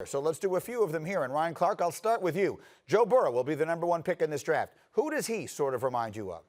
So let's do a few of them here. And Ryan Clark, I'll start with you. Joe Burrow will be the #1 pick in this draft. Who does he sort of remind you of?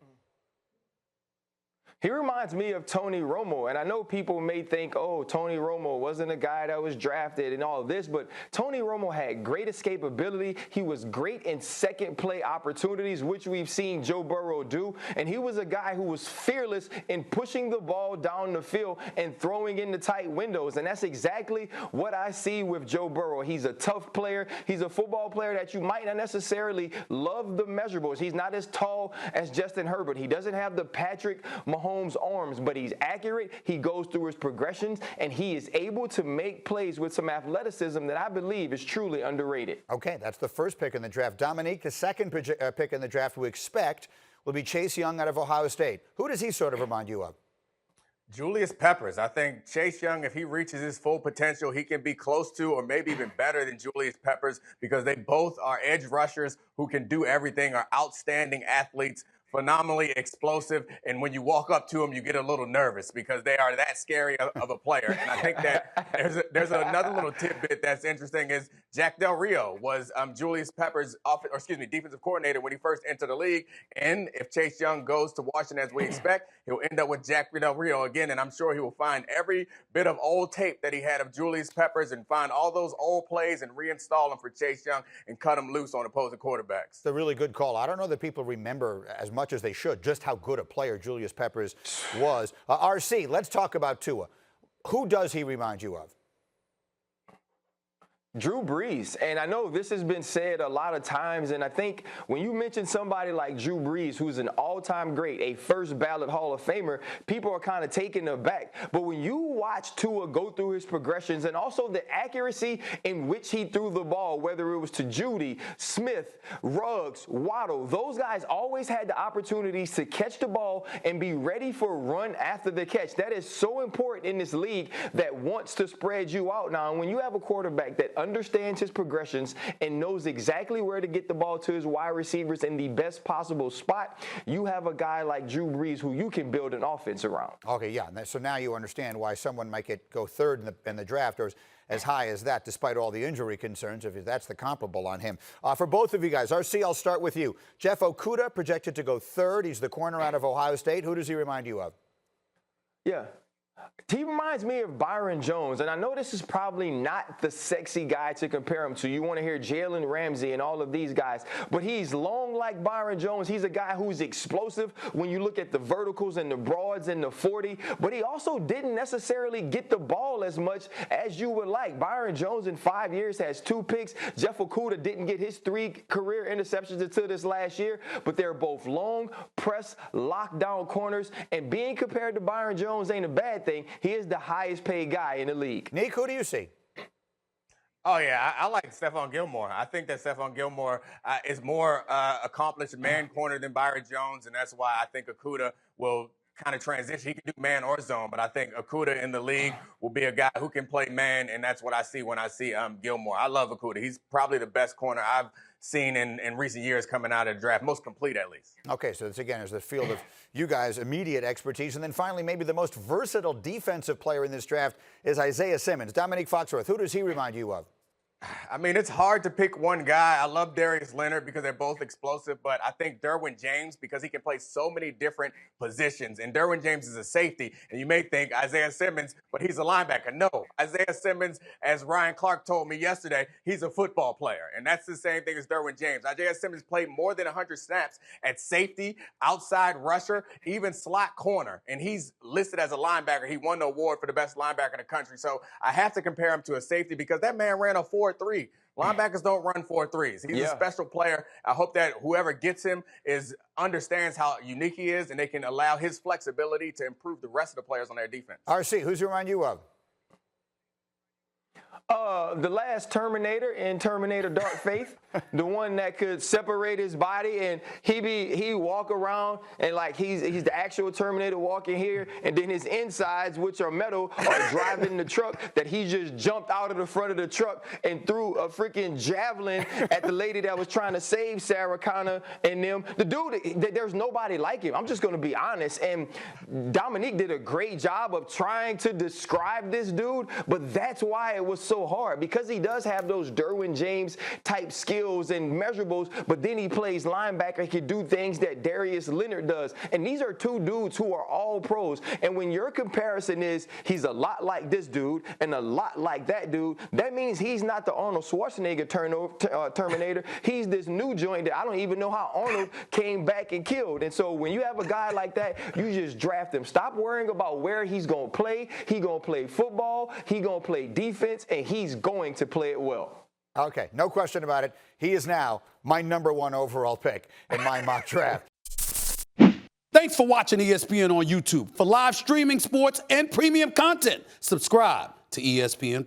He reminds me of Tony Romo, and I know people may think, oh, Tony Romo wasn't a guy that was drafted and all of this, but Tony Romo had great escapability. He was great in second play opportunities, which we've seen Joe Burrow do, and he was a guy who was fearless in pushing the ball down the field and throwing into tight windows, and that's exactly what I see with Joe Burrow. He's a tough player. He's a football player that you might not necessarily love the measurables. He's not as tall as Justin Herbert. He doesn't have the Patrick Mahomes arms, but he's accurate. He goes through his progressions, and he is able to make plays with some athleticism that I believe is truly underrated. Okay, that's the first pick in the draft. Domonique, the second pick in the draft we expect will be Chase Young out of Ohio State. Who does he sort of remind you of? Julius Peppers. I think Chase Young, if he reaches his full potential, he can be close to or maybe even better than Julius Peppers because they both are edge rushers who can do everything, are outstanding athletes, phenomenally explosive, and when you walk up to them, you get a little nervous because they are that scary of a player. And I think that there's another little tidbit that's interesting is Jack Del Rio was Julius Peppers' defensive coordinator when he first entered the league. And if Chase Young goes to Washington as we expect, he'll end up with Jack Del Rio again. And I'm sure he will find every bit of old tape that he had of Julius Peppers and find all those old plays and reinstall them for Chase Young and cut them loose on opposing quarterbacks. It's a really good call. I don't know that people remember as much as they should just how good a player Julius Peppers was. RC, let's talk about Tua. Who does he remind you of? Drew Brees, and I know this has been said a lot of times, and I think when you mention somebody like Drew Brees, who's an all-time great, a first ballot Hall of Famer, people are kind of taken aback. But when you watch Tua go through his progressions and also the accuracy in which he threw the ball, whether it was to Judy, Smith, Ruggs, Waddle, those guys always had the opportunities to catch the ball and be ready for a run after the catch. That is so important in this league that wants to spread you out. Now, when you have a quarterback that understands his progressions and knows exactly where to get the ball to his wide receivers in the best possible spot, you have a guy like Drew Brees who you can build an offense around. Okay, yeah. So now you understand why someone might go third in the draft or as high as that, despite all the injury concerns, if that's the comparable on him. For both of you guys, RC, I'll start with you. Jeff Okudah projected to go third. He's the corner out of Ohio State. Who does he remind you of? Yeah. He reminds me of Byron Jones, and I know this is probably not the sexy guy to compare him to. You want to hear Jalen Ramsey and all of these guys, but he's long like Byron Jones. He's a guy who's explosive when you look at the verticals and the broads and the 40, but he also didn't necessarily get the ball as much as you would like. Byron Jones in 5 years has 2 picks. Jeff Okudah didn't get his 3 career interceptions until this last year, but they're both long, press, lockdown corners, and being compared to Byron Jones ain't a bad thing. He is the highest paid guy in the league. Nick, who do you see? Oh, yeah, I like Stephon Gilmore. I think that Stephon Gilmore is more accomplished man corner than Byron Jones, and that's why I think Okudah will kind of transition. He can do man or zone, but I think Okudah in the league will be a guy who can play man, and that's what I see when I see Gilmore. I love Okudah. He's probably the best corner I've seen in recent years coming out of the draft, most complete at least. Okay, so this again is the field of you guys' immediate expertise. And then finally, maybe the most versatile defensive player in this draft is Isaiah Simmons. Domonique Foxworth, who does he remind you of? I mean, it's hard to pick one guy. I love Darius Leonard because they're both explosive, but I think Derwin James because he can play so many different positions. And Derwin James is a safety, and you may think Isaiah Simmons, but he's a linebacker. No, Isaiah Simmons, as Ryan Clark told me yesterday, he's a football player, and that's the same thing as Derwin James. Isaiah Simmons played more than 100 snaps at safety, outside rusher, even slot corner, and he's listed as a linebacker. He won the award for the best linebacker in the country, so I have to compare him to a safety because that man ran a 4.3. Linebackers don't run 4.3s. He's a special player. I hope that whoever gets him understands how unique he is, and they can allow his flexibility to improve the rest of the players on their defense. RC, who's he remind you of? The last Terminator in Terminator Dark Fate, the one that could separate his body and he walk around and like he's the actual Terminator walking here, and then his insides, which are metal, are driving the truck that he just jumped out of the front of the truck and threw a freaking javelin at the lady that was trying to save Sarah Connor and them. The dude, there's nobody like him. I'm just going to be honest. And Domonique did a great job of trying to describe this dude, but that's why it was so so hard because he does have those Derwin James type skills and measurables, but then he plays linebacker. He can do things that Darius Leonard does. And these are two dudes who are all pros. And when your comparison is he's a lot like this dude and a lot like that dude, that means he's not the Arnold Schwarzenegger Terminator. He's this new joint that I don't even know how Arnold came back and killed. And so when you have a guy like that, you just draft him. Stop worrying about where he's going to play. He's going to play football. He's going to play defense, and he's going to play it well. Okay, no question about it. He is now my #1 overall pick in my mock draft. Thanks for watching ESPN on YouTube. For live streaming, sports, and premium content, subscribe to ESPN+.